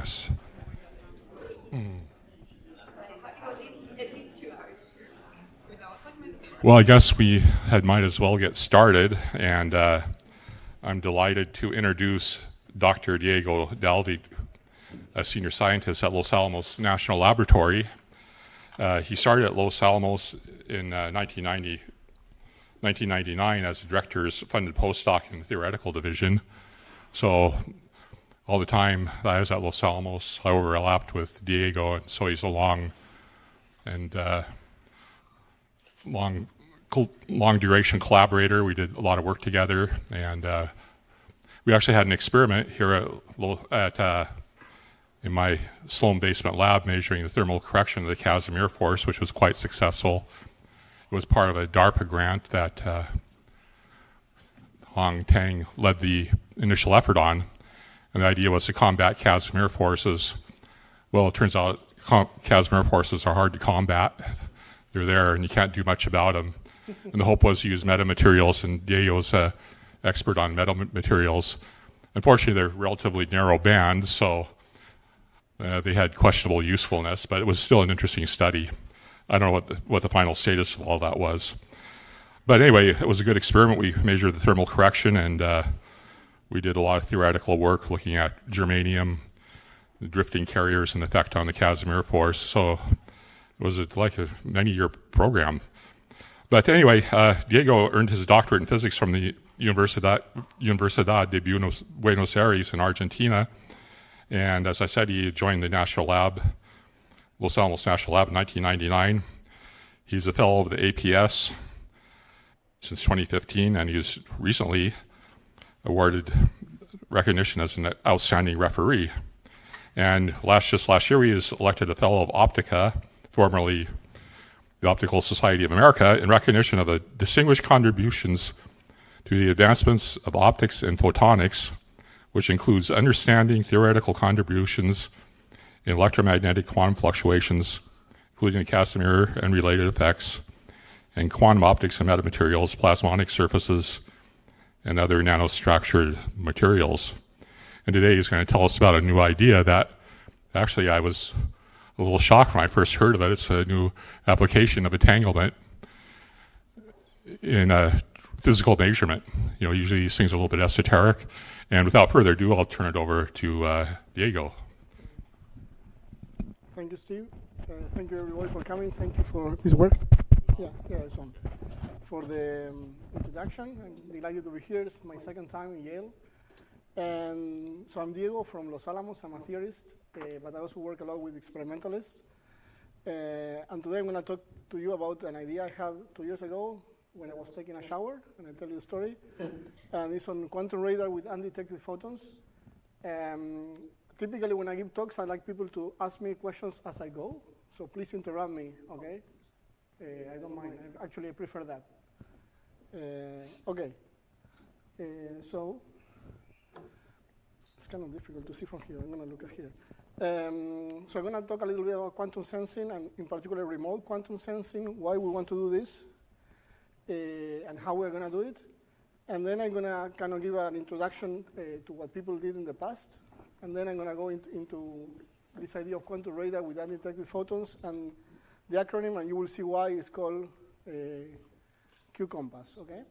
Yes. Well, I guess we might as well get started, and I'm delighted to introduce Dr. Diego Dalvit, a senior scientist at Los Alamos National Laboratory. He started at Los Alamos in 1999 as the director's funded postdoc in the theoretical division. So all the time that I was at Los Alamos, I overlapped with Diego, and so he's a long duration collaborator. We did a lot of work together, and we actually had an experiment here in my Sloan basement lab measuring the thermal correction of the Casimir force, which was quite successful. It was part of a DARPA grant that Hong Tang led the initial effort on, and the idea was to combat Casimir forces. Well, it turns out Casimir forces are hard to combat. They're there, and you can't do much about them. And the hope was to use metamaterials, and Diego's an expert on metamaterials. Unfortunately, they're relatively narrow bands, so they had questionable usefulness, but it was still an interesting study. I don't know what the final status of all that was. But anyway, it was a good experiment. We measured the thermal correction, and we did a lot of theoretical work looking at germanium, the drifting carriers, and the effect on the Casimir force. So it was like a many-year program. But anyway, Diego earned his doctorate in physics from the Universidad de Buenos Aires in Argentina. And as I said, he joined the National Lab, Los Alamos National Lab in 1999. He's a fellow of the APS since 2015, and he was recently awarded recognition as an outstanding referee. And just last year, he was elected a fellow of Optica, formerly the Optical Society of America, in recognition of the distinguished contributions to the advancements of optics and photonics, which includes understanding theoretical contributions in electromagnetic quantum fluctuations, including the Casimir and related effects, and quantum optics and metamaterials, plasmonic surfaces, and other nanostructured materials. And today he's going to tell us about a new idea that actually I was a little shocked when I first heard of it. It's a new application of entanglement in a physical measurement. You know, usually these things are a little bit esoteric. And without further ado, I'll turn it over to Diego. Thank you, Steve. Thank you, everybody, for coming. Thank you for this work. Yeah, it's on. For the introduction, I'm delighted to be here. It's my second time in Yale. And so I'm Diego from Los Alamos. I'm a theorist, but I also work a lot with experimentalists. And today I'm going to talk to you about an idea I had 2 years ago when I was taking a shower, and I'll tell you the story. And it's on quantum radar with undetected photons. Typically, when I give talks, I like people to ask me questions as I go. So please interrupt me, okay? I don't mind. Actually, I prefer that. Okay. So it's kind of difficult to see from here. I'm going to look at here. So I'm going to talk a little bit about quantum sensing, and in particular remote quantum sensing, why we want to do this, and how we're going to do it. And then I'm going to kind of give an introduction to what people did in the past. And then I'm going to go into this idea of quantum radar with undetected photons and the acronym, and you will see why it's called qCOMBPASS, okay?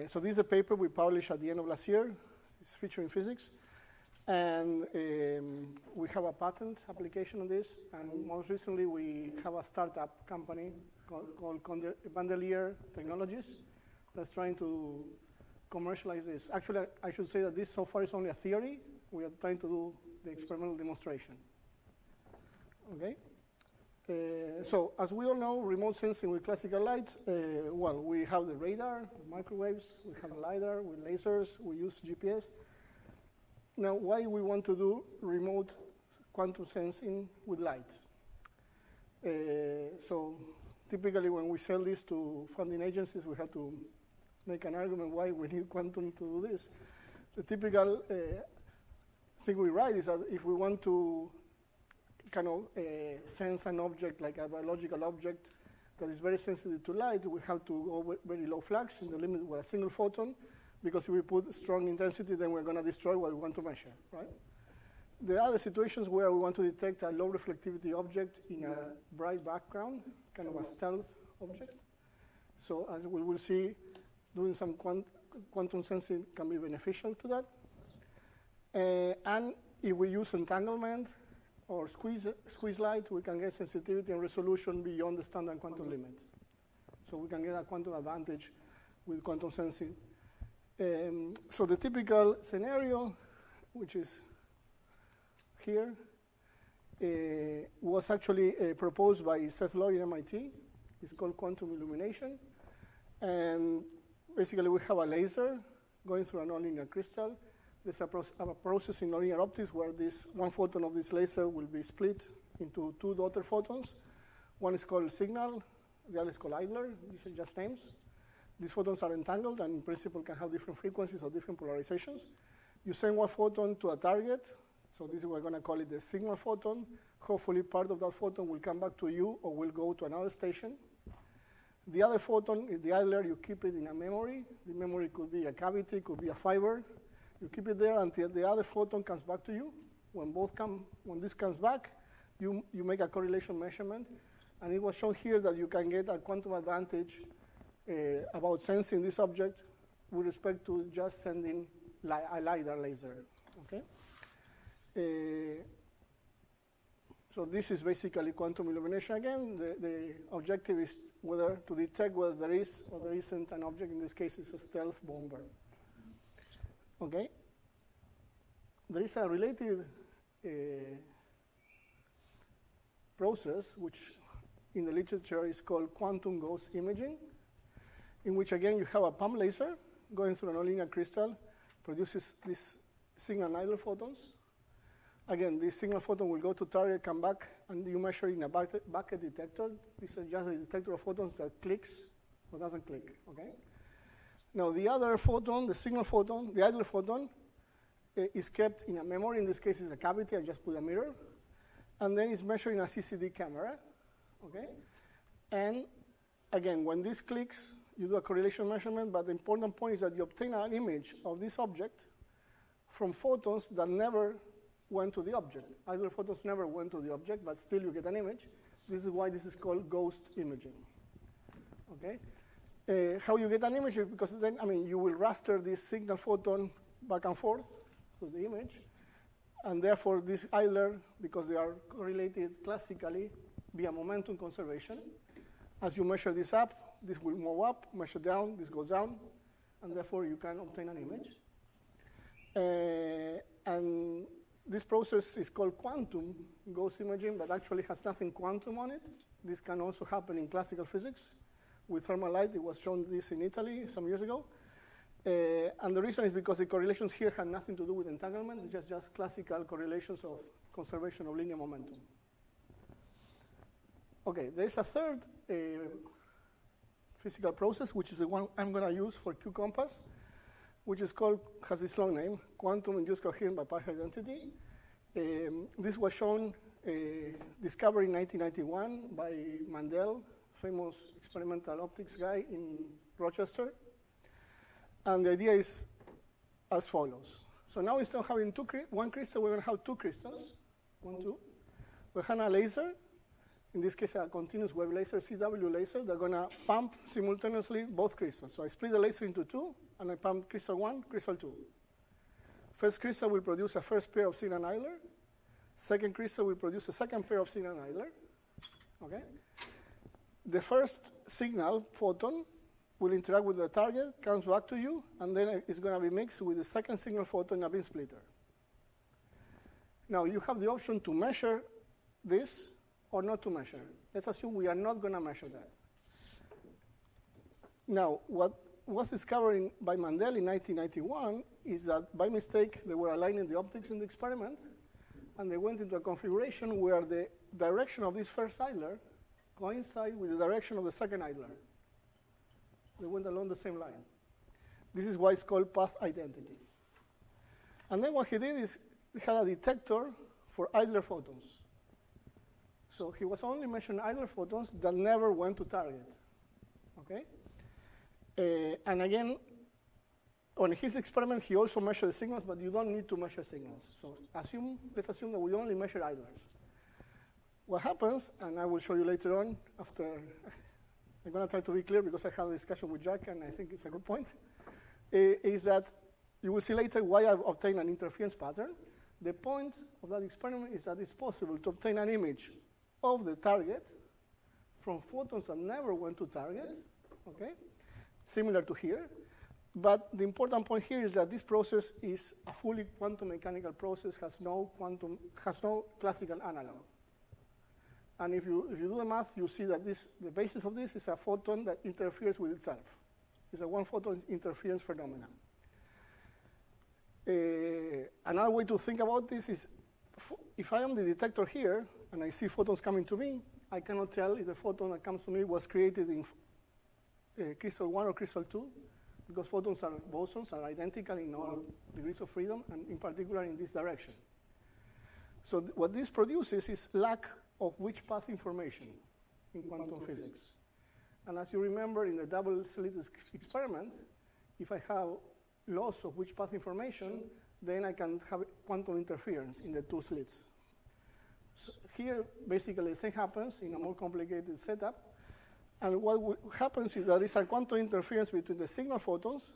So this is a paper we published at the end of last year. It's featured in physics. And we have a patent application on this. And most recently, we have a startup company called Bandelier Technologies that's trying to commercialize this. Actually, I should say that this so far is only a theory. We are trying to do the experimental demonstration. Okay? So as we all know, remote sensing with classical light, well, we have the radar, the microwaves, we have the LiDAR with lasers, we use GPS. Now, why we want to do remote quantum sensing with light? So typically when we sell this to funding agencies, we have to make an argument why we need quantum to do this. The typical thing we write is that if we want to kind of sense an object, like a biological object that is very sensitive to light, we have to go very low flux in the limit with a single photon, because if we put strong intensity, then we're going to destroy what we want to measure, right? There are other situations where we want to detect a low reflectivity object in a bright background, kind of a stealth object. So as we will see, doing some quantum sensing can be beneficial to that. And if we use entanglement or squeeze light, we can get sensitivity and resolution beyond the standard quantum limit. So we can get a quantum advantage with quantum sensing. So the typical scenario, which is here, was actually proposed by Seth Lloyd in MIT. It's called quantum illumination. And basically, we have a laser going through a nonlinear crystal. There's a process in nonlinear optics where this one photon of this laser will be split into two daughter photons. One is called signal, the other is called idler. These are just names. These photons are entangled and in principle can have different frequencies or different polarizations. You send one photon to a target. So this is what we're going to call it the signal photon. Hopefully part of that photon will come back to you or will go to another station. The other photon is the idler. You keep it in a memory. The memory could be a cavity, could be a fiber. You keep it there until the other photon comes back to you. When this comes back, you make a correlation measurement. And it was shown here that you can get a quantum advantage about sensing this object with respect to just sending a LiDAR laser. Okay? So this is basically quantum illumination again. The objective is whether to detect whether there is or there isn't an object. In this case, it's a stealth bomber. Okay? There is a related process, which in the literature is called quantum ghost imaging, in which, again, you have a pump laser going through a nonlinear crystal, produces these signal idler photons. Again, this signal photon will go to target, come back, and you measure in a bucket detector. This is just a detector of photons that clicks or doesn't click, okay? Now, the other photon, the signal photon, the idler photon, is kept in a memory. In this case, it's a cavity. I just put a mirror. And then it's measured in a CCD camera, okay? And again, when this clicks, you do a correlation measurement, but the important point is that you obtain an image of this object from photons that never went to the object. Idler photons never went to the object, but still you get an image. This is why this is called ghost imaging, okay? How you get an image is because then, you will raster this signal photon back and forth to the image, and therefore this idler, because they are correlated classically via momentum conservation, as you measure this up, this will move up, measure down, this goes down, and therefore you can obtain an image. And this process is called quantum ghost imaging, but actually has nothing quantum on it. This can also happen in classical physics. With thermal light, it was shown this in Italy some years ago. And the reason is because the correlations here had nothing to do with entanglement. It's just classical correlations of conservation of linear momentum. Okay, there's a third physical process, which is the one I'm going to use for qCOMBPASS, which is called, has this long name, quantum-induced coherent bipath identity. This was shown, discovered in 1991 by Mandel, famous experimental optics guy in Rochester. And the idea is as follows. So now instead of having one crystal, we're going to have two crystals, 1, 2. We have a laser, in this case a continuous wave laser, CW laser. They're going to pump simultaneously both crystals. So I split the laser into two, and I pump crystal 1, crystal 2. First crystal will produce a first pair of signal idler. Second crystal will produce a second pair of signal idler. Okay? The first signal photon will interact with the target, comes back to you, and then it's going to be mixed with the second signal photon in a beam splitter. Now, you have the option to measure this or not to measure. Let's assume we are not going to measure that. Now, what was discovered by Mandel in 1991 is that by mistake, they were aligning the optics in the experiment, and they went into a configuration where the direction of this first idler coincides with the direction of the second idler. They went along the same line. This is why it's called path identity. And then what he did is he had a detector for idler photons. So he was only measuring idler photons that never went to target. Okay? And again, on his experiment, he also measured the signals, but you don't need to measure signals. So let's assume that we only measure idlers. What happens, and I will show you later on, after I'm going to try to be clear because I had a discussion with Jack, and I think it's a good point, is that you will see later why I obtained an interference pattern. The point of that experiment is that it's possible to obtain an image of the target from photons that never went to target, okay? Similar to here. But the important point here is that this process is a fully quantum mechanical process, has no classical analog. And if you do the math, you see that the basis of this is a photon that interferes with itself. It's a one-photon interference phenomenon. Another way to think about this is, if I am the detector here, and I see photons coming to me, I cannot tell if the photon that comes to me was created in crystal 1 or crystal 2, because photons are bosons, are identical in all degrees of freedom, and in particular in this direction. So what this produces is lack of which path information in quantum physics. And as you remember in the double-slit experiment, if I have loss of which path information, then I can have quantum interference in the two slits. So here, basically, the same happens in a more complicated setup. And what happens is there is a quantum interference between the signal photons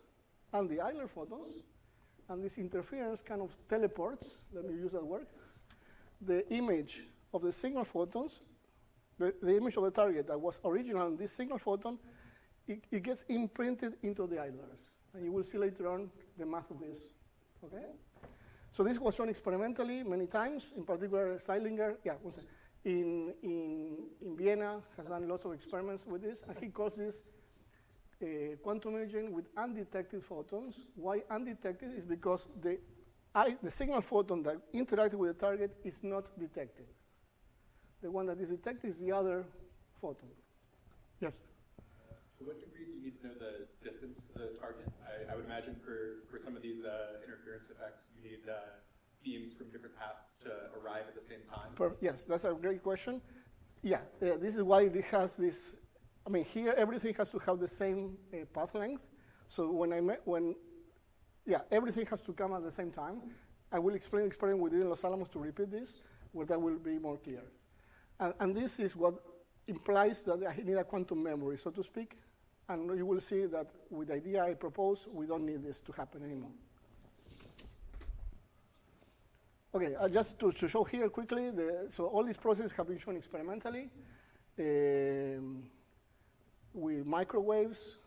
and the idler photons. And this interference kind of teleports, let me use that word, the image of the signal photons, the image of the target that was original in this signal photon, it gets imprinted into the idlers. And you will see later on the math of this, okay? So this was shown experimentally many times, in particular Seilinger, in Vienna has done lots of experiments with this, and he calls this quantum imaging with undetected photons. Why undetected is because the signal photon that interacted with the target is not detected. The one that is detected is the other photon. Yes? To what degree do you need to know the distance to the target? I would imagine for some of these interference effects, you need beams from different paths to arrive at the same time. Yes, that's a great question. Yeah, this is why it has this. I mean, here everything has to have the same path length. So everything has to come at the same time. I will explain the experiment we did in Los Alamos to repeat this, where that will be more clear. And this is what implies that I need a quantum memory, so to speak. And you will see that with the idea I propose, we don't need this to happen anymore. Okay, just to show here quickly, so all these processes have been shown experimentally with microwaves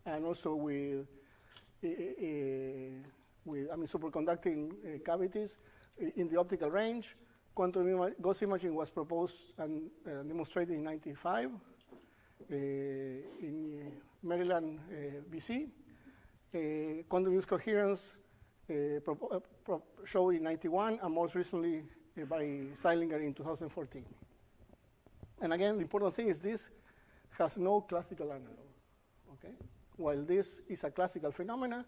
and also with superconducting cavities in the optical range. Quantum ghost imaging was proposed and demonstrated in '95 in Maryland, BC. Quantum induced coherence shown in '91, and most recently by Seilinger in 2014. And again, the important thing is this has no classical analog, okay? While this is a classical phenomena,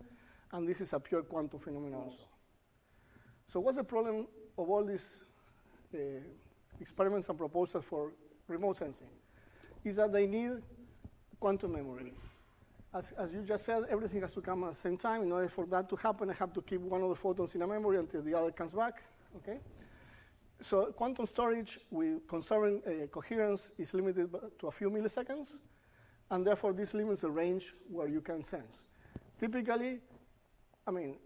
and this is a pure quantum phenomena also. So what's the problem of all these experiments and proposals for remote sensing? Is that they need quantum memory. As you just said, everything has to come at the same time. In order for that to happen, I have to keep one of the photons in a memory until the other comes back, okay? So quantum storage with conserving coherence is limited to a few milliseconds, and therefore this limits the range where you can sense. Typically, I mean,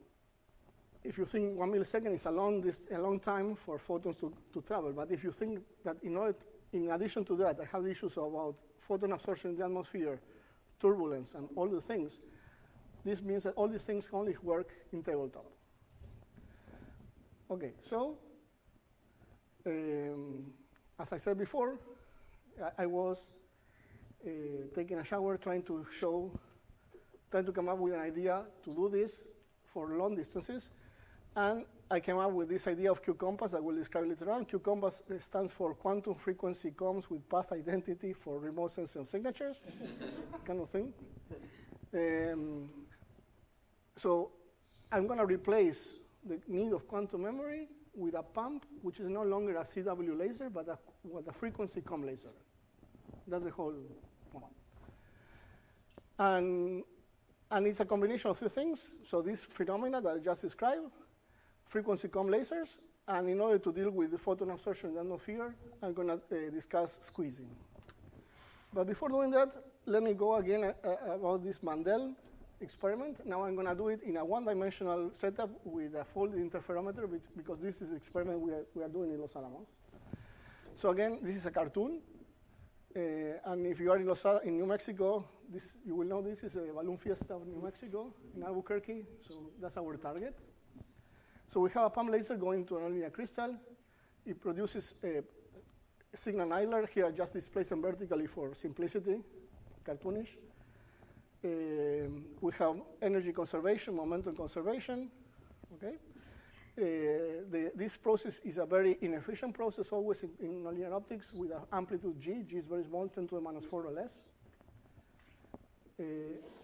if you think 1 millisecond is a long time for photons to travel, but if you think that in addition to that, I have issues about photon absorption in the atmosphere, turbulence, and all the things, this means that all these things only work in tabletop. Okay, so as I said before, I was taking a shower trying to come up with an idea to do this for long distances. And I came up with this idea of qCOMBPASS that we'll describe later on. qCOMBPASS stands for quantum frequency comms with path identity for remote sensing of signatures, kind of thing. So I'm going to replace the need of quantum memory with a pump, which is no longer a CW laser, but a frequency comm laser. That's the whole point. And And it's a combination of three things. So this phenomena that I just described, frequency comb lasers, and in order to deal with the photon absorption in the atmosphere, I'm going to discuss squeezing. But before doing that, let me go again about this Mandel experiment. Now I'm going to do it in a one-dimensional setup with a folded interferometer, because this is the experiment we are doing in Los Alamos. So again, this is a cartoon. And if you are in New Mexico, you will know this is a balloon fiesta of New Mexico in Albuquerque. So that's our target. So we have a pump laser going to an linear crystal. It produces a signal idler. Here I just display them vertically for simplicity, cartoonish. We have energy conservation, momentum conservation. Okay. This process is a very inefficient process, always in linear optics with an amplitude G. G is very small, 10 to the minus 4 or less.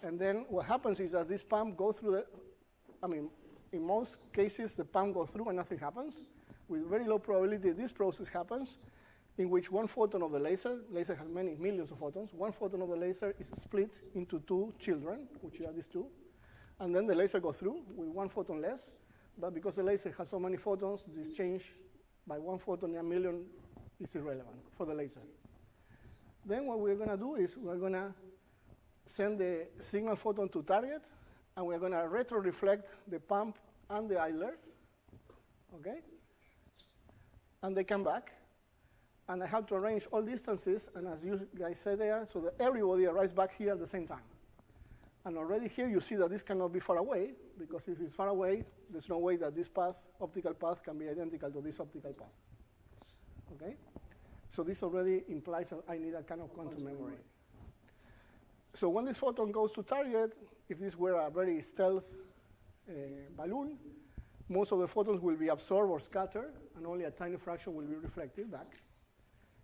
And then what happens is that this pump goes through in most cases, the pump goes through and nothing happens. With very low probability, this process happens, in which one photon of the laser has many millions of photons, one photon of the laser is split into two children, which are these two, and then the laser goes through with one photon less, but because the laser has so many photons, this change by one photon in a million is irrelevant for the laser. Then what we're going to do is we're going to send the signal photon to target, and we're going to retro-reflect the pump and the idler, okay? And they come back. And I have to arrange all distances, and as you guys said there, so that everybody arrives back here at the same time. And already here you see that this cannot be far away, because if it's far away, there's no way that this path, optical path, can be identical to this optical path. Okay? So this already implies that I need a kind of quantum memory. So when this photon goes to target, if this were a very stealth balloon, most of the photons will be absorbed or scattered, and only a tiny fraction will be reflected back.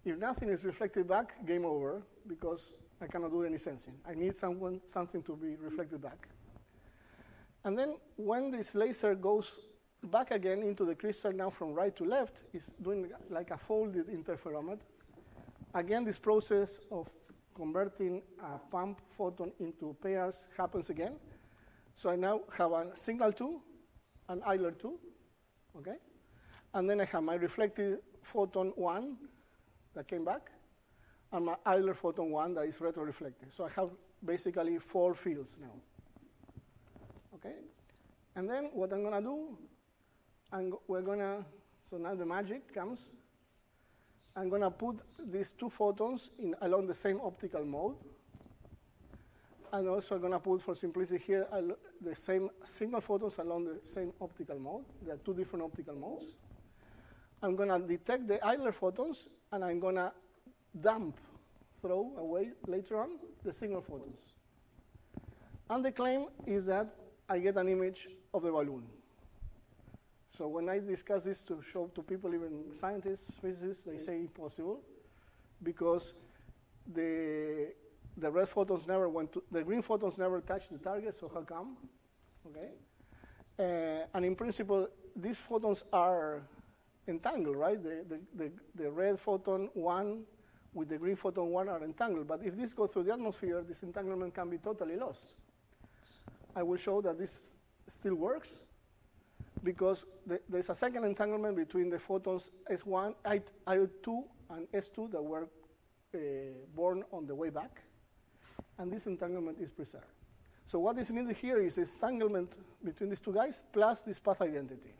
If nothing is reflected back, game over, because I cannot do any sensing. I need something to be reflected back. And then when this laser goes back again into the crystal, now from right to left, it's doing like a folded interferometer. Again, this process of converting a pump photon into pairs happens again. So I now have a signal 2, an idler 2, okay? And then I have my reflected photon 1 that came back, and my idler photon 1 that is retro-reflected. So I have basically 4 fields now, okay? And then what I'm going to do, so now the magic comes. I'm going to put these 2 photons along the same optical mode. And also I'm going to put, for simplicity here, the same signal photons along the same optical mode. There are 2 different optical modes. I'm going to detect the idler photons, and I'm going to throw away later on the signal photons. And the claim is that I get an image of the balloon. So when I discuss this to show to people, even scientists, physicists, they say impossible, because the red photons never the green photons never touch the target, so how come? Okay. And in principle, these photons are entangled, right? The red photon 1 with the green photon 1 are entangled. But if this goes through the atmosphere, this entanglement can be totally lost. I will show that this still works, because there's a second entanglement between the photons S1, I2, and S2 that were born on the way back, and this entanglement is preserved. So what is needed here is entanglement between these 2 guys plus this path identity.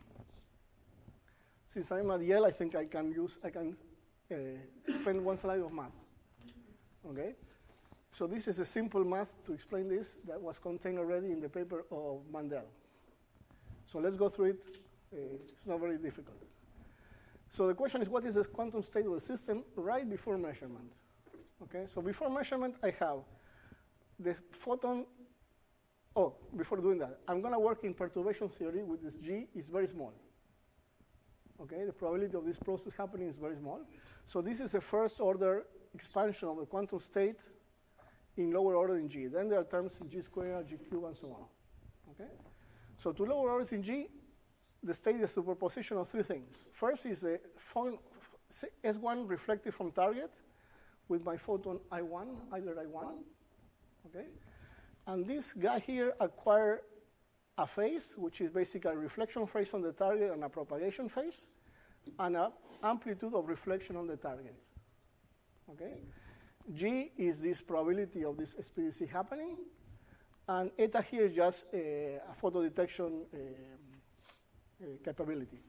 Since I'm at Yale, I think I can spend 1 slide of math. Okay? So this is a simple math to explain this that was contained already in the paper of Mandel. So let's go through it. It's not very difficult. So the question is, what is the quantum state of the system right before measurement? Okay, so before measurement, I have the photon. Oh, before doing that, I'm going to work in perturbation theory with this G is very small. Okay, the probability of this process happening is very small. So this is a first order expansion of the quantum state in lower order in G. Then there are terms in G squared, G cubed, and so on. Okay. So to lower orders in G, the state is superposition of 3 things. First is the S1 reflected from target with my photon I1, either I1. Okay? And this guy here acquired a phase, which is basically a reflection phase on the target and a propagation phase, and an amplitude of reflection on the target. Okay? G is this probability of this SPDC happening, and eta here is just a photo detection capability.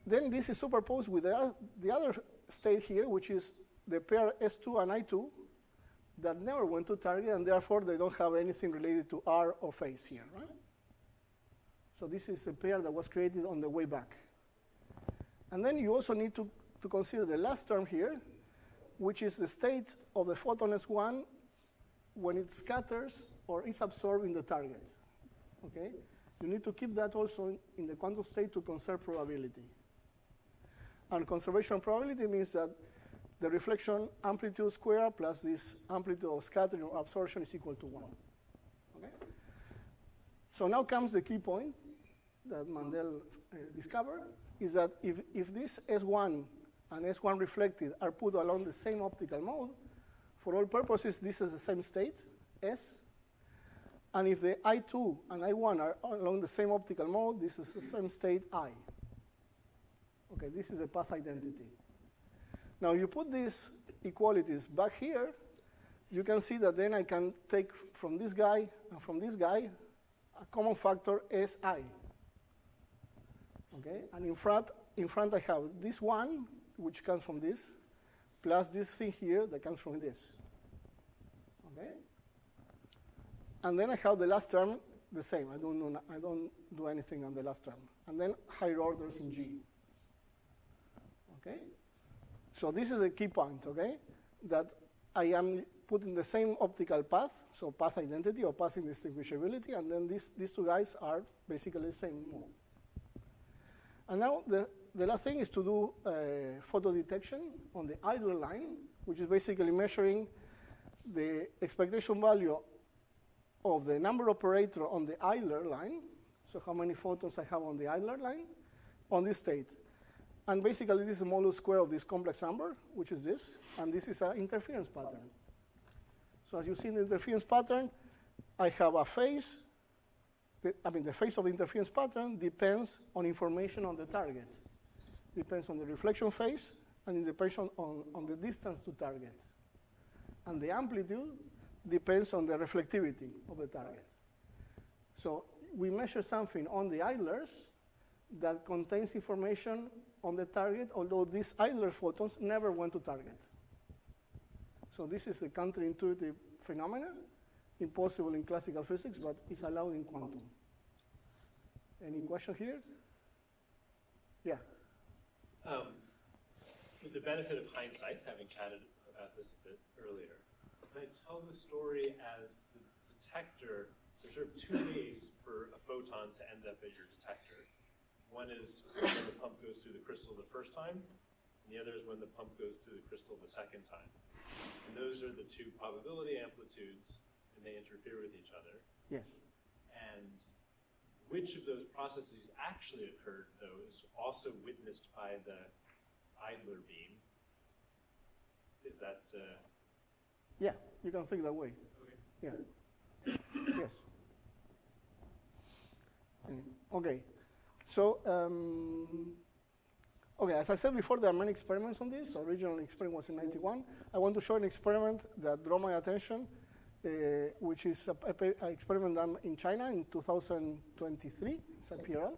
Then this is superposed with the other state here, which is the pair S2 and I2 that never went to target, and therefore they don't have anything related to R or phase here, right? So this is a pair that was created on the way back. And then you also need to consider the last term here, which is the state of the photon S1 when it scatters or is absorbed in the target. Okay? You need to keep that also in the quantum state to conserve probability. And conservation probability means that the reflection amplitude square plus this amplitude of scattering or absorption is equal to 1. Okay? So now comes the key point that Mandel discovered, is that if this S1 and S1 reflected are put along the same optical mode, for all purposes, this is the same state, S. And if the I2 and I1 are along the same optical mode, this is the same state, I. Okay, this is the path identity. Now, you put these equalities back here, you can see that then I can take from this guy and from this guy a common factor Si. Okay, and in front I have this one, which comes from this, plus this thing here that comes from this. Okay, and then I have the last term the same. I don't do anything on the last term, and then higher orders in G. Okay, so this is the key point. Okay, that I am putting the same optical path, so path identity or path indistinguishability, and then these two guys are basically the same mode. And now the last thing is to do photo detection on the idler line, which is basically measuring the expectation value of the number operator on the idler line, so how many photons I have on the idler line, on this state. And basically this is the modulus square of this complex number, which is this, and this is an interference pattern. So as you see in the interference pattern, I have a phase. The phase of the interference pattern depends on information on the target. Depends on the reflection phase, and it depends on the distance to target. And the amplitude depends on the reflectivity of the target. So we measure something on the idlers that contains information on the target, although these idler photons never went to target. So this is a counterintuitive phenomenon, impossible in classical physics, but it's allowed in quantum. Any question here? Yeah. With the benefit of hindsight, having chatted about this a bit earlier, can I tell the story as the detector? There's sort of two ways for a photon to end up as your detector. One is when the pump goes through the crystal the first time, and the other is when the pump goes through the crystal the second time. And those are the two probability amplitudes, and they interfere with each other. Yes. And which of those processes actually occurred, though, is also witnessed by the idler beam. Is that... Yeah, you can think that way. Okay. Yeah. Yes. Okay. So, okay, as I said before, there are many experiments on this. The original experiment was in '91. I want to show an experiment that drew my attention, which is an experiment done in China in 2023. It's a PRL.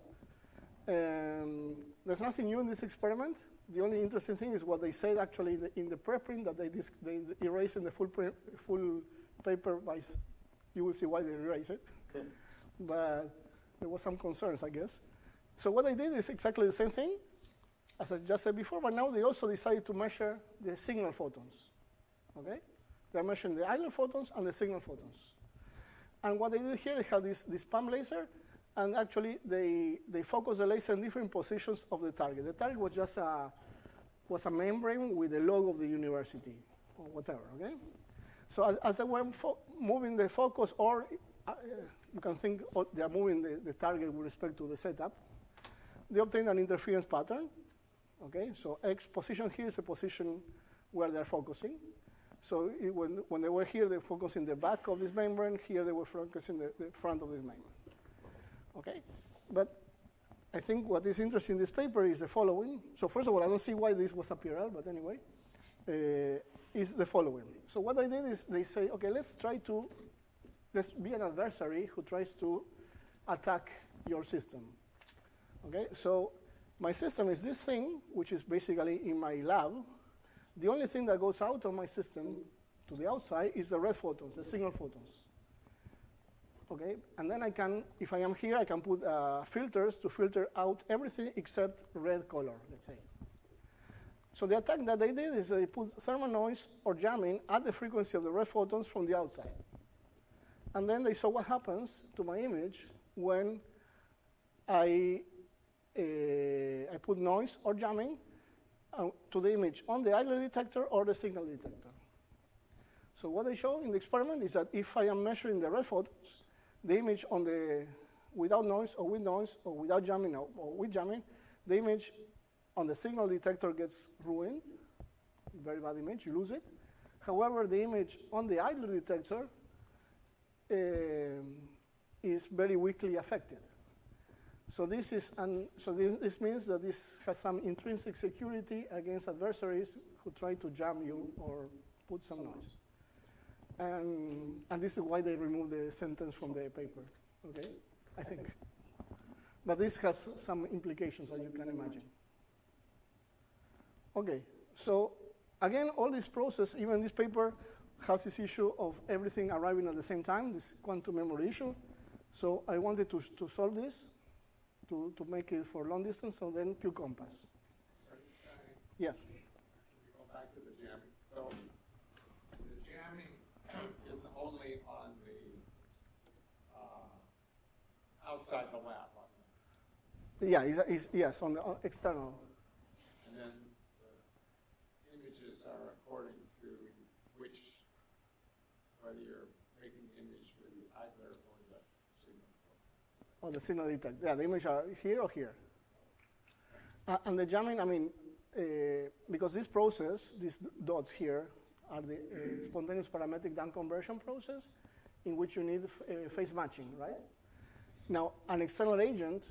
There's nothing new in this experiment. The only interesting thing is what they said actually in the preprint, that they erased in the full paper by, you will see why they erased it. But there was some concerns, I guess. So what they did is exactly the same thing, as I just said before, but now they also decided to measure the signal photons. Okay? They're measuring the idler photons and the signal photons. And what they did here, they had this pump laser, and actually they focused the laser in different positions of the target. The target was just a membrane with the logo of the university, or whatever, okay? So as they were moving the focus, or you can think they are moving the target with respect to the setup, they obtained an interference pattern. Okay, so X position here is the position where they're focusing. So when they were here, they focused in the back of this membrane. Here, they were focusing the front of this membrane. Okay? But I think what is interesting in this paper is the following. So first of all, I don't see why this was a PRL, but anyway, is the following. So what I did is they say, okay, let's be an adversary who tries to attack your system. Okay, so my system is this thing, which is basically in my lab. The only thing that goes out of my system to the outside is the red photons, the signal photons. Okay, and then I can, if I am here, I can put filters to filter out everything except red color, let's say. So the attack that they did is they put thermal noise or jamming at the frequency of the red photons from the outside. And then they saw what happens to my image when I put noise or jamming to the image on the idler detector or the signal detector. So what they show in the experiment is that if I am measuring the red photons, the image on the without noise or without jamming or with jamming, the image on the signal detector gets ruined. Very bad image, you lose it. However, the image on the idler detector is very weakly affected. So this means that this has some intrinsic security against adversaries who try to jam you or put some noise. And this is why they removed the sentence from the paper, okay? I think. But this has some implications, as you can imagine. Okay, so again, all this process, even this paper, has this issue of everything arriving at the same time, this quantum memory issue. So I wanted to solve this, to make it for long distance, so then qCOMBPASS. Yes? Can we go back to the jamming? So the jamming is only on the outside the lab. Yeah, yes, on the external. And then the images are according to whether you're making the image with the idler or the signal. Oh, the signal detector. Yeah, the image are here or here. And the jamming, I mean, because this process, these dots here, are the spontaneous parametric down conversion process in which you need phase matching, right? Now, an external agent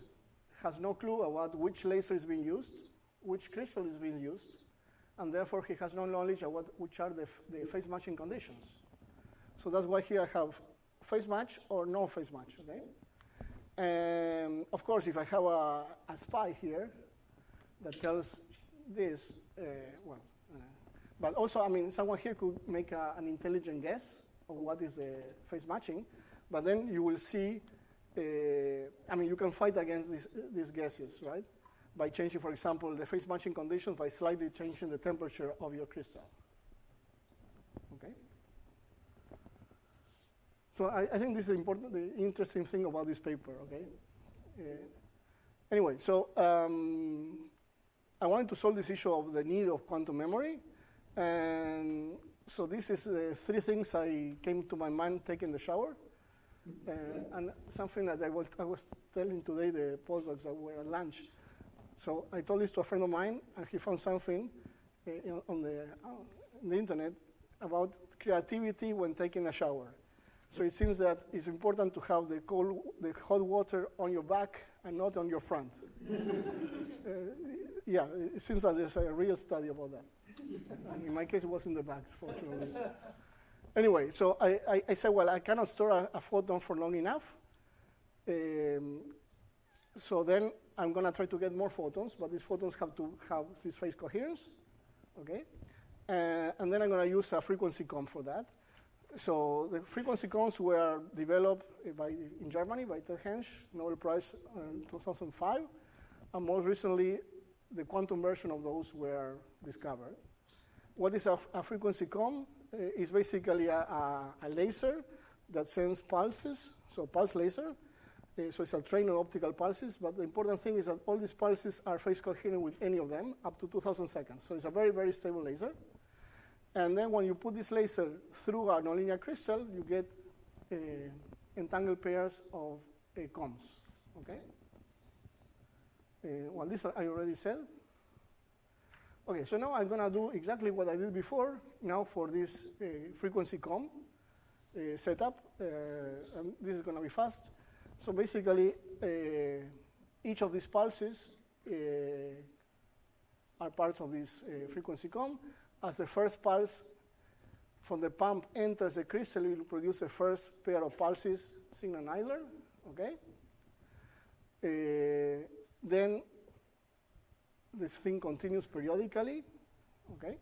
has no clue about which laser is being used, which crystal is being used, and therefore he has no knowledge of which are the phase matching conditions. So that's why here I have phase match or no phase match, okay? And of course, if I have a spy here that tells this, but also, I mean, someone here could make an intelligent guess of what is the phase matching, but then you will see, I mean, you can fight against these guesses, right? By changing, for example, the phase matching conditions by slightly changing the temperature of your crystal. Okay? So I think this is important, the interesting thing about this paper, okay? Anyway, so I wanted to solve this issue of the need of quantum memory. And so this is the three things I came to my mind taking the shower. And something that I was telling today the postdocs that were at lunch. So I told this to a friend of mine, and he found something on the internet about creativity when taking a shower. So it seems that it's important to have the hot water on your back and not on your front. Yeah, it seems that there's a real study about that. And in my case, it was in the back, fortunately. Anyway, so I said, well, I cannot store a photon for long enough. So then I'm going to try to get more photons, but these photons have to have this phase coherence. Okay? And then I'm going to use a frequency comb for that. So the frequency combs were developed in Germany by Ted Hensch, Nobel Prize in 2005. And more recently, the quantum version of those were discovered. What is a frequency comb? Is basically a laser that sends pulses, so pulse laser. So it's a train of optical pulses, but the important thing is that all these pulses are phase coherent with any of them up to 2,000 seconds. So it's a very, very stable laser. And then when you put this laser through a nonlinear crystal, you get entangled pairs of combs, okay? Well, this I already said. Okay, so now I'm going to do exactly what I did before, now for this frequency comb setup, and this is going to be fast. So basically, each of these pulses are parts of this frequency comb. As the first pulse from the pump enters the crystal, it will produce the first pair of pulses, signal idler, okay? Then this thing continues periodically, okay?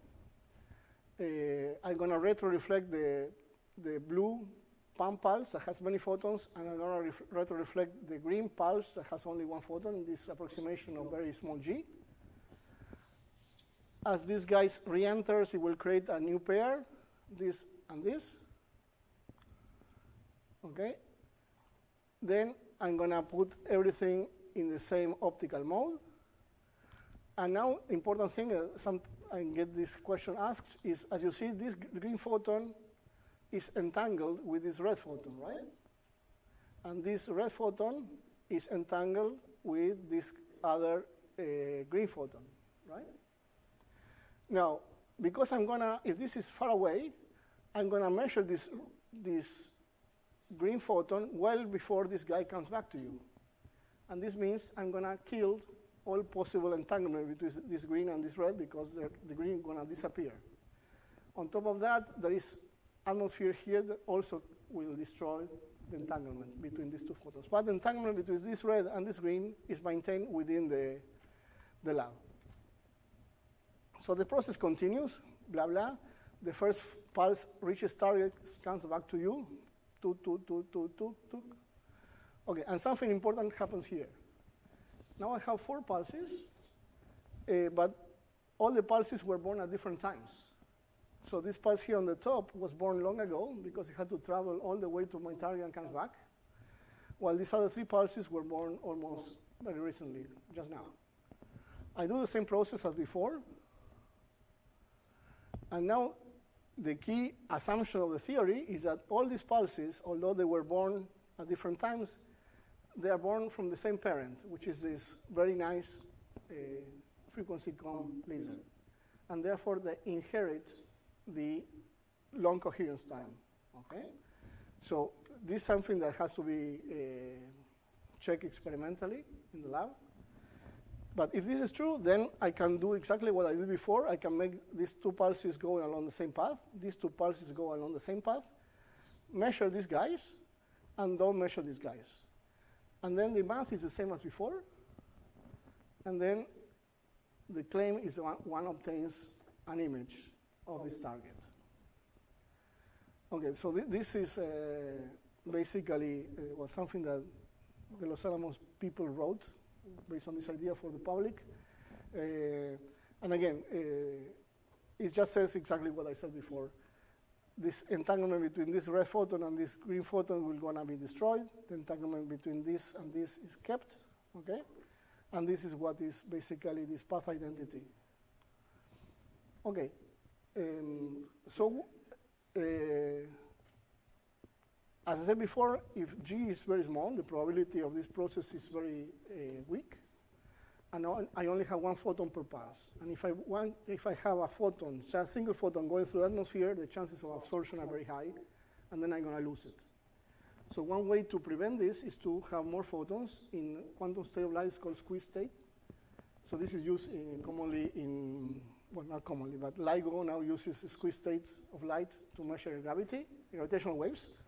I'm going to retro-reflect the blue pump pulse that has many photons, and I'm going to retro-reflect the green pulse that has only one photon in this approximation of very small g. As this guy re-enters, it will create a new pair, this and this, okay? Then I'm going to put everything in the same optical mode. And now, important thing, I get this question asked, is as you see, this green photon is entangled with this red photon, right? And this red photon is entangled with this other green photon, right? Now, because I'm going to, if this is far away, I'm going to measure this green photon well before this guy comes back to you. And this means I'm going to kill all possible entanglement between this green and this red because the green is going to disappear. On top of that, there is atmosphere here that also will destroy the entanglement between these two photons. But the entanglement between this red and this green is maintained within the lab. So the process continues, blah, blah. The first pulse reaches target, comes back to you, tuk, tuk, tuk, tuk, tuk, tuk. Okay, and something important happens here. Now I have 4 pulses, but all the pulses were born at different times. So this pulse here on the top was born long ago because it had to travel all the way to my target and comes back, while these other 3 pulses were born almost very recently, just now. I do the same process as before, and now the key assumption of the theory is that all these pulses, although they were born at different times, they are born from the same parent, which is this very nice frequency comb laser. And therefore, they inherit the long coherence time, okay? So this is something that has to be checked experimentally in the lab. But if this is true, then I can do exactly what I did before. I can make these 2 pulses go along the same path. These 2 pulses go along the same path. Measure these guys, and don't measure these guys. And then the math is the same as before. And then the claim is one obtains an image of this target. Okay, so this is basically something that the Los Alamos people wrote based on this idea for the public. And again, it just says exactly what I said before. This entanglement between this red photon and this green photon will gonna be destroyed. The entanglement between this and this is kept, okay? And this is what is basically this path identity. Okay, as I said before, if G is very small, the probability of this process is very weak. And I only have 1 photon per pass. And if I have a photon, a single photon going through the atmosphere, the chances of absorption are very high, and then I'm going to lose it. So one way to prevent this is to have more photons in quantum state of light. It's called squeeze state. So this is used commonly in, well, not commonly, but LIGO now uses squeeze states of light to measure gravity, gravitational waves.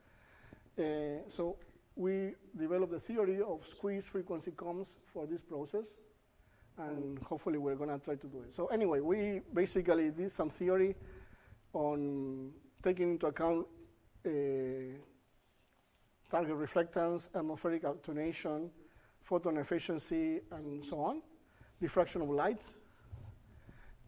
So we developed the theory of squeeze frequency combs for this process. And hopefully we're going to try to do it. So anyway, we basically did some theory on taking into account target reflectance, atmospheric attenuation, photon efficiency, and so on, diffraction of light.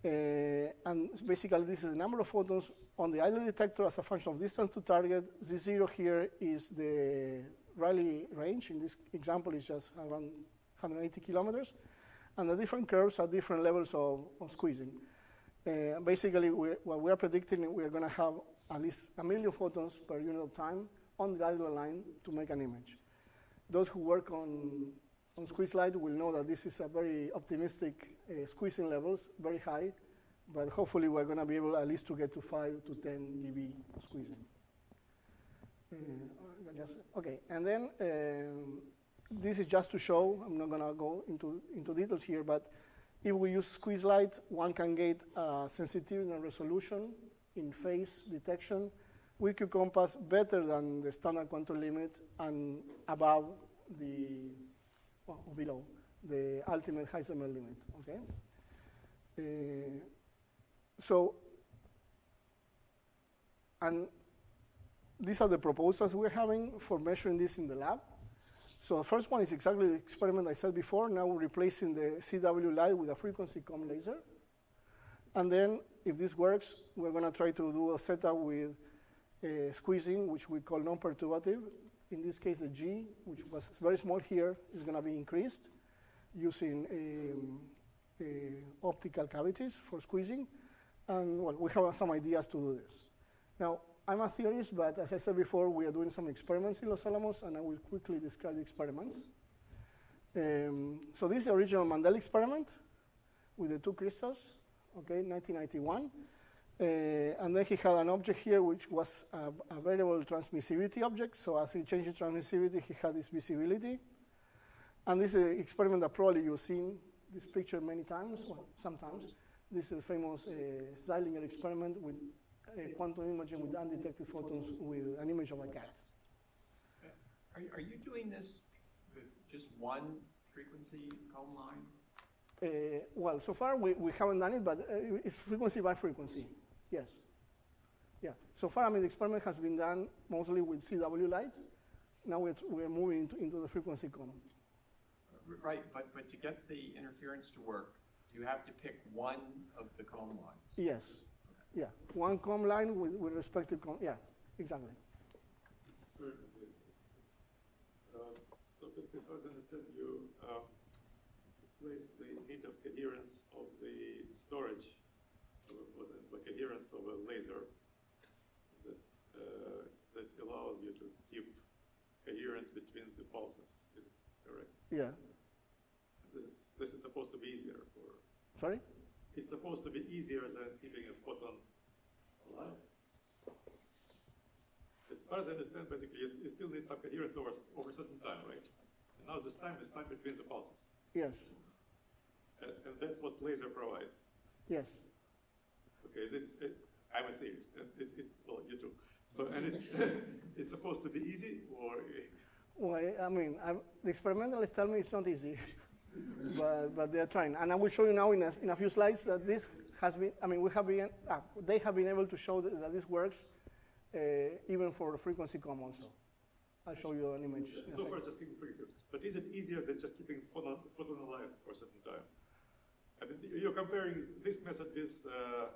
And basically this is the number of photons on the idler detector as a function of distance to target. Z0 here is the Rayleigh range. In this example, it's just around 180 kilometers. And the different curves are different levels of squeezing. Basically, what we are predicting, we are going to have at least 1 million photons per unit of time on the idler line to make an image. Those who work on squeeze light will know that this is a very optimistic squeezing levels, very high, but hopefully we're going to be able at least to get to 5 to 10 dB squeezing. Okay, and then this is just to show, I'm not going to go into details here, but if we use squeeze light, one can get sensitivity and resolution in phase detection with qCOMBPASS better than the standard quantum limit and above the, well, below the ultimate Heisenberg limit, okay? And these are the proposals we're having for measuring this in the lab. So the first one is exactly the experiment I said before. Now we're replacing the CW light with a frequency com laser. And then if this works, we're going to try to do a setup with squeezing, which we call non-perturbative. In this case, the G, which was very small here, is going to be increased using optical cavities for squeezing. And well, we have some ideas to do this. Now, I'm a theorist, but as I said before, we are doing some experiments in Los Alamos, and I will quickly describe the experiments. So this is the original Mandel experiment with the 2 crystals, okay, 1991. And then he had an object here which was a variable transmissivity object. So as he changed the transmissivity, he had this visibility. And this is an experiment that probably you've seen this picture many times, well, sometimes. This is the famous Zeilinger experiment with quantum imaging with undetected photons with an image of a cat. Are you doing this with just one frequency comb line? Well, so far we haven't done it, but it's frequency by frequency, yes. Yeah, so far, I mean, the experiment has been done mostly with CW light. Now we're moving into the frequency comb. Right, but to get the interference to work, you have to pick one of the comb lines. Yes, yeah, one comb line with respect to comb, yeah, exactly. So just because I understand you place the need of coherence of the storage, or the coherence of a laser that allows you to keep coherence between the pulses, correct? Yeah. This is supposed to be easier for... Sorry? It's supposed to be easier than keeping a photon alive. As far as I understand, basically, you still need some coherence over a certain time, right? And now this time is time between the pulses. Yes. And that's what laser provides. Yes. Okay, I'm a theorist. It's well, you too. So, and it's supposed to be easy, or? Well, I mean, the experimentalists tell me it's not easy, but they're trying. And I will show you now in a few slides that this has been. I mean, they have been able to show that this works even for the frequency comb also. I'll show you an image. So far, just keeping frequency. But is it easier than just keeping photon alive for a certain time? I mean, you're comparing this method with the.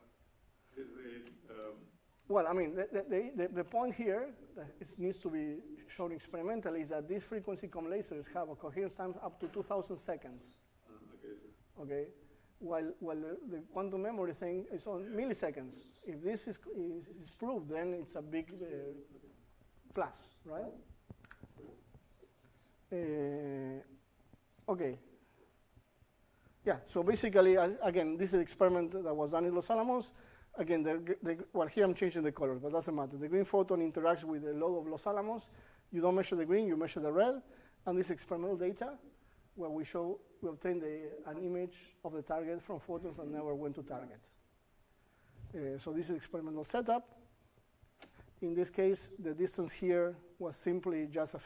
Well, I mean, the point here that it needs to be shown experimentally is that these frequency comb lasers have a coherence time up to 2,000 seconds. Okay, so. Okay, while the quantum memory thing is on milliseconds. If this is proved, then it's a big plus, right? Okay. Yeah, so basically, again, this is an experiment that was done in Los Alamos. Again, well, here I'm changing the color, but doesn't matter. The green photon interacts with the logo of Los Alamos. You don't measure the green, you measure the red. And this experimental data, where we obtain an image of the target from photons that never went to target. So this is experimental setup. In this case, the distance here was simply just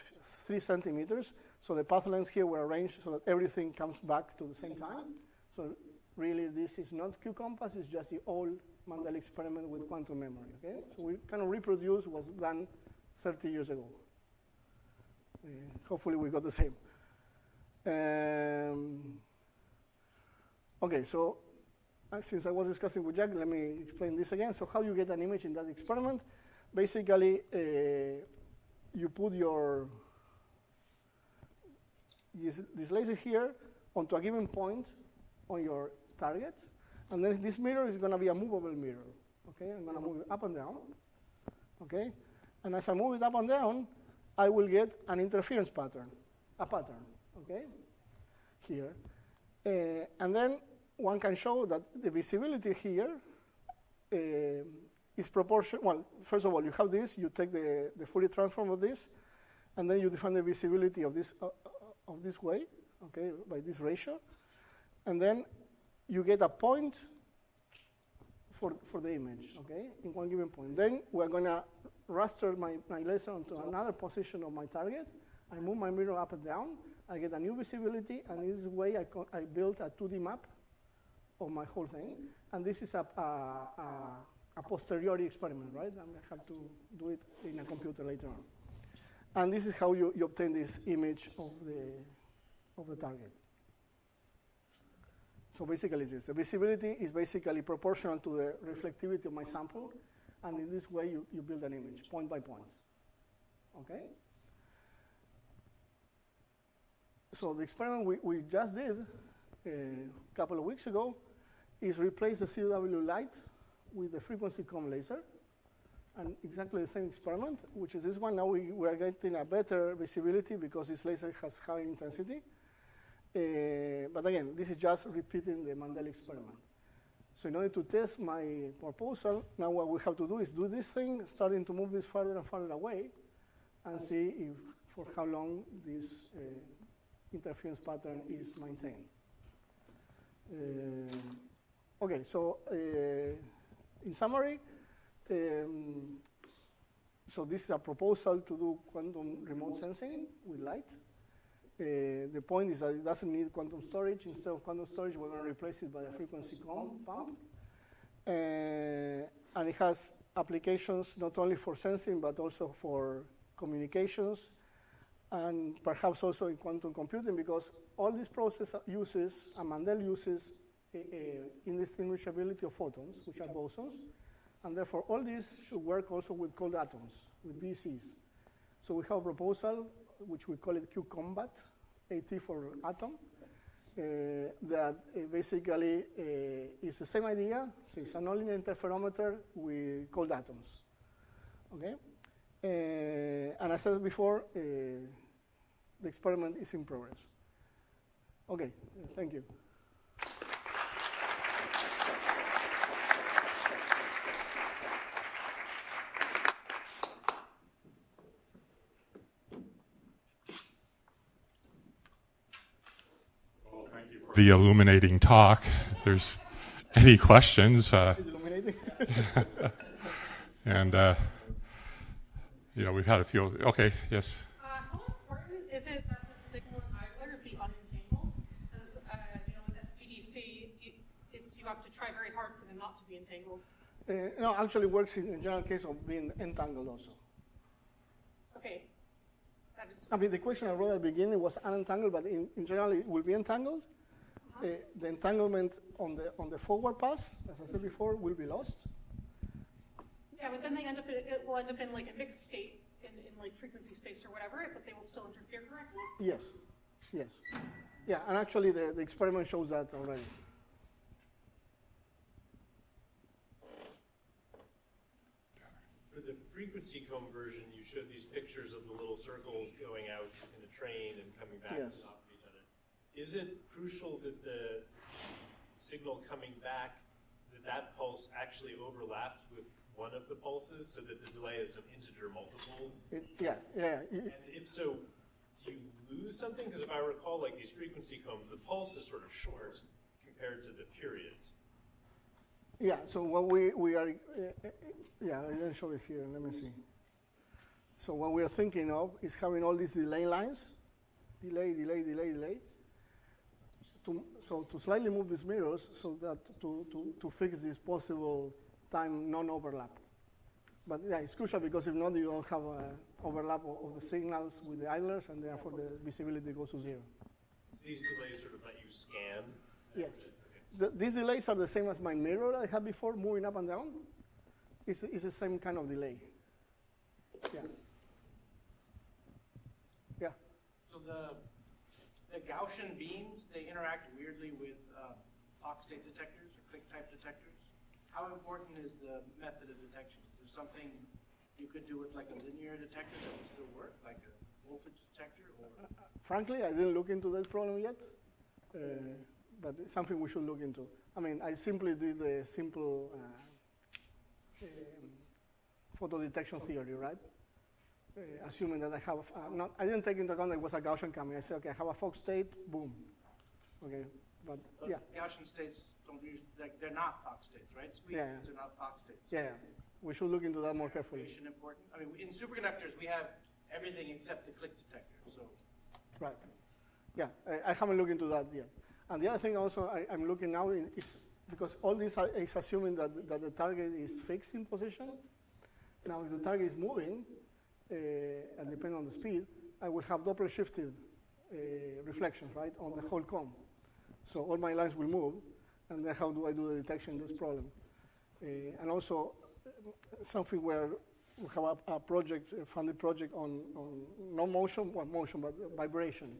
3 centimeters. So the path lengths here were arranged so that everything comes back to the same time. So really, this is not qCOMBPASS, it's just the old Mandel experiment with quantum memory, okay? So we kind of reproduce what was done 30 years ago. Hopefully we got the same. Okay, so since I was discussing with Jack, let me explain this again. So how you get an image in that experiment? Basically, you put this laser here onto a given point on your target, and then this mirror is going to be a movable mirror. Okay, I'm going to move it up and down. Okay, and as I move it up and down, I will get an interference pattern, a pattern. Okay, here, and then one can show that the visibility here is proportional. Well, first of all, you have this. You take the Fourier transform of this, and then you define the visibility of this way, okay, by this ratio, and then you get a point for the image, okay, in one given point. Then we're going to raster my laser onto another position of my target. I move my mirror up and down. I get a new visibility, and in this way I built a 2D map of my whole thing. And this is a posteriori experiment, right? And I have to do it in a computer later on. And this is how you obtain this image of the target. So basically this. The visibility is basically proportional to the reflectivity of my sample. And in this way, you build an image, point by point. Okay? So the experiment we just did a couple of weeks ago is replace the CW light with the frequency COMB laser. And exactly the same experiment, which is this one. Now we are getting a better visibility because this laser has high intensity. But again, this is just repeating the Mandel experiment. So in order to test my proposal, now what we have to do is do this thing, starting to move this further and further away, and see if for how long this interference pattern is maintained. Okay, so in summary, so this is a proposal to do quantum remote sensing with light. The point is that it doesn't need quantum storage. Instead of quantum storage, we're going to replace it by a frequency COMB pump. And it has applications not only for sensing, but also for communications, and perhaps also in quantum computing, because all this process uses, and Mandel uses, indistinguishability of photons, which are bosons. And therefore, all this should work also with cold atoms, with BCs. So we have a proposal, which we call it qCOMBPASS, AT for atom, that basically is the same idea. So it's a nonlinear interferometer with cold atoms. Okay? And as I said before, the experiment is in progress. Okay, thank you. The illuminating talk. If there's any questions, Illuminating. and we've had a few. Okay, yes. How important is it that the signal and idler be unentangled? Because with SPDC, you have to try very hard for them not to be entangled. No, actually works in the general case of being entangled also. Okay. That is. I mean, the question I wrote at the beginning was unentangled, but in general it will be entangled. The entanglement on the forward pass, as I said before, will be lost. Yeah, but then it will end up in like a mixed state in like frequency space or whatever, but they will still interfere correctly? Yes, yes. Yeah, and actually the experiment shows that already. For the frequency COMB version, you showed these pictures of the little circles going out in a train and coming back Yes. on top of each other. Is it crucial that the signal coming back, that pulse actually overlaps with one of the pulses so that the delay is an integer multiple? Yeah. And if so, do you lose something? Because if I recall, like these frequency combs, the pulse is sort of short compared to the period. Yeah, so what we are, I didn't show it here, let me see. So what we are thinking of is having all these delay lines, delay. So to slightly move these mirrors so that to fix this possible time non-overlap. But yeah, it's crucial because if not, you don't have an overlap of the signals with the idlers, and therefore the visibility goes to zero. So these delays sort of let you scan? Yes. These delays are the same as my mirror that I had before, moving up and down. It's the same kind of delay. Yeah. Yeah. So the Gaussian beams, they interact weirdly with Fox state detectors or click type detectors. How important is the method of detection? Is there something you could do with like a linear detector that would still work, like a voltage detector? Or? Frankly, I didn't look into that problem yet. but it's something we should look into. I mean, I simply did the simple photo detection theory, right? Assuming that I have, I didn't take into account that it was a Gaussian coming. I said, okay, I have a Fock state, boom. Okay, but yeah. Gaussian states don't usually, they're not Fock states, right? Squeeze Yeah. are not Fock states. Yeah, we should look into that more carefully. Important. I mean, in superconductors, we have everything except the click detector, so. Right. Yeah, I haven't looked into that yet. And the other thing also I'm looking now is because all this is assuming that the target is fixed in position. Now, if the target is moving, and depending on the speed, I will have Doppler shifted reflections, right, on the whole comb. So all my lines will move, and then how do I do the detection of this problem? And also, something where we have a project, a funded project on no motion, well, motion, but vibration.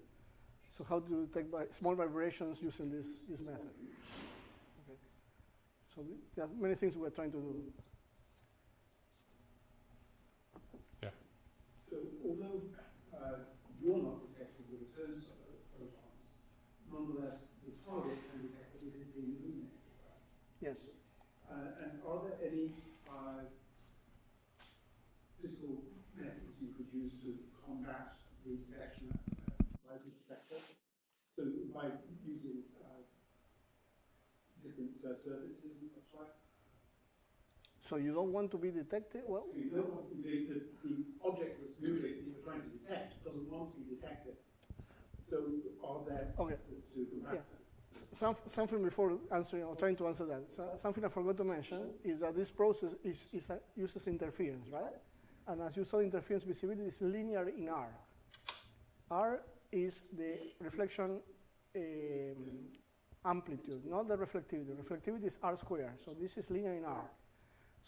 So how do you detect small vibrations using this method? Okay. So there are many things we're trying to do. Yeah. So although you're not detecting the returns of photons, nonetheless the target can detect that it is being illuminated. Yes. And are there any physical methods you could use to combat the detection by the detector? So by using different surfaces and such like? So you don't want to be detected? Well, You don't want the object that's moving that you're trying to detect doesn't want to be detected. So are there okay. to combat that? Something before answering or trying to answer that. So something I forgot to mention is that this process uses interference, right? And as you saw, interference visibility is linear in R. R is the reflection amplitude, not the reflectivity. Reflectivity is R squared, so this is linear in R.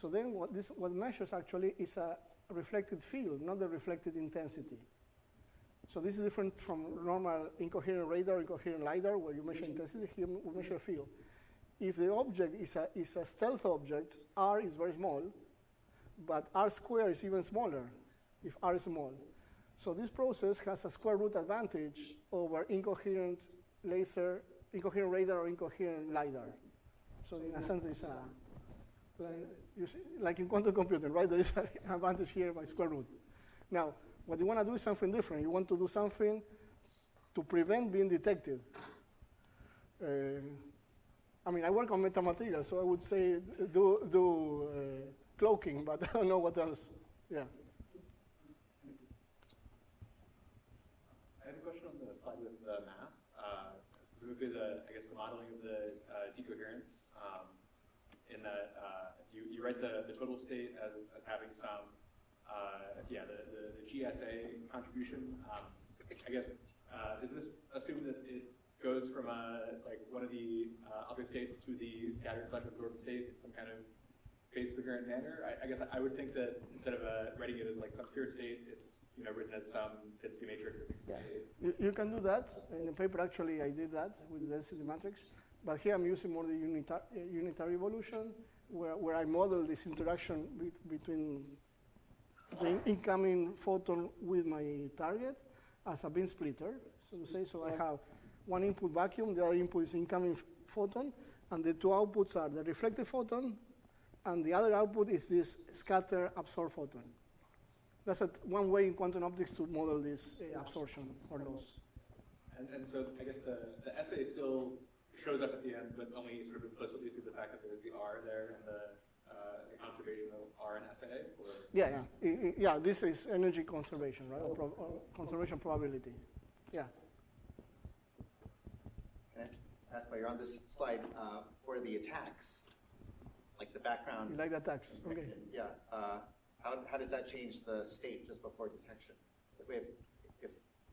So then what measures actually is a reflected field, not the reflected intensity. So this is different from normal incoherent radar, incoherent LiDAR, where you measure intensity. Here we measure field. If the object is a stealth object, R is very small, but R squared is even smaller if R is small. So this process has a square root advantage over incoherent laser, incoherent radar, or incoherent LiDAR. So in a sense, it's like in quantum computing, right? There is an advantage here by square root. Now, what you want to do is something different. You want to do something to prevent being detected. I mean, I work on metamaterials, so I would say do cloaking, but I don't know what else. Yeah. I have a question on the slide with the math, specifically I guess the modeling of the decoherence. In that you write the total state as having some, the GSA contribution. I guess is this assuming that it goes from like one of the object states to the scattered selective absorbed state in some kind of phase coherent manner? I guess I would think that instead of writing it as like some pure state, it's written as some density matrix or fixed state. You can do that. In the paper, actually, I did that with the density matrix. But here I'm using more the unitary evolution, where I model this interaction between the incoming photon with my target as a beam splitter, so to say. So I have one input vacuum, the other input is incoming photon, and the two outputs are the reflected photon, and the other output is this scatter absorbed photon. That's one way in quantum optics to model this absorption or loss. And so I guess the essay still shows up at the end, but only sort of implicitly through the fact that there's the R there and the conservation of R and SA? Or? Yeah. This is energy conservation, right? Or conservation probability. Yeah. Okay. Ask while you're on this slide, for the attacks, like the background. You like the attacks? Okay. Yeah. How does that change the state just before detection? If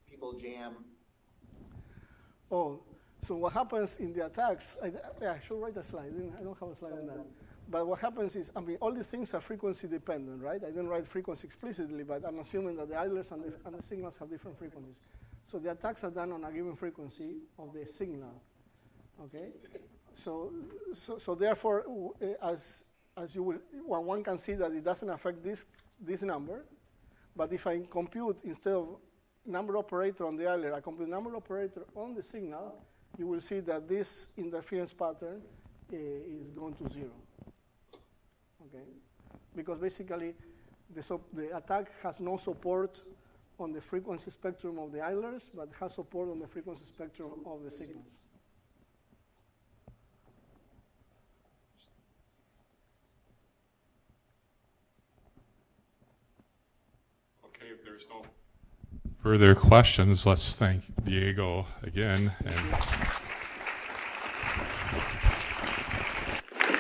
people jam. Oh, so what happens in the attacks, I should write a slide. I don't have a slide on that. But what happens is, I mean, all these things are frequency dependent, right? I didn't write frequency explicitly, but I'm assuming that the idlers and the signals have different frequencies. So the attacks are done on a given frequency of the signal, okay? So therefore, as you will, one can see that it doesn't affect this number, but if I compute instead of number operator on the idler, I compute number operator on the signal, you will see that this interference pattern is going to 0. Okay, because basically the attack has no support on the frequency spectrum of the idlers, but has support on the frequency spectrum of the signals. Okay, if there's no further questions, let's thank Diego again. And